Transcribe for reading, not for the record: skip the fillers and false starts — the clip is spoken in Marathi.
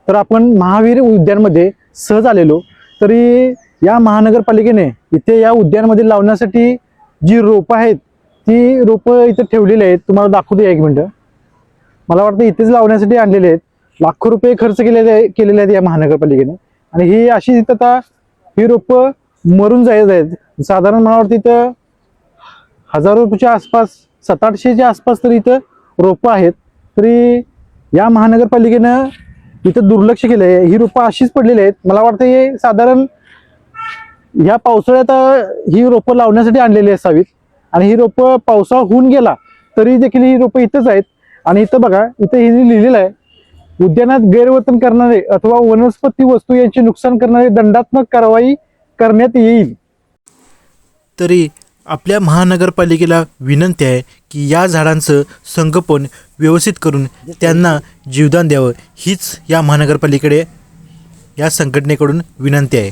तर आपण महावीर उद्यानमध्ये सहज आलेलो. तरी या महानगरपालिकेने इथे या उद्यानमध्ये लावण्यासाठी जी रोपं आहेत ती रोपं इथे ठेवलेली आहेत. तुम्हाला दाखवतो एक मिनिट. मला वाटतं इथेच लावण्यासाठी आणलेले आहेत. लाखो रुपये खर्च केलेले आहेत या महानगरपालिकेने. आणि ही अशी इथं आता ही रोपं मरून जायचं आहेत. साधारण मला वाटतं इथं हजारो रुपयाच्या आसपास 700-800च्या आसपास तरी इथं रोपं आहेत. तरी या महानगरपालिकेनं इथं दुर्लक्ष केलंय. ही रोपं अशीच पडलेली आहेत. मला वाटतं हे साधारण ह्या पावसाळ्यात ही रोपं लावण्यासाठी आणलेली असावीत. आणि ही रोपं पावसाळा होऊन गेला तरी देखील ही रोपं इथंच आहेत. आणि इथं बघा, इथं हे लिहिलेलं आहे, उद्यानात गैरवर्तन करणारे अथवा वनस्पती वस्तू यांचे नुकसान करणारे दंडात्मक कारवाई करण्यात येईल. तरी आपल्या महानगरपालिकेला विनंती आहे की या झाडांचं संगोपन व्यवस्थित करून त्यांना जीवदान द्यावं, हीच या महानगरपालिकेकडे या संघटनेकडून विनंती आहे.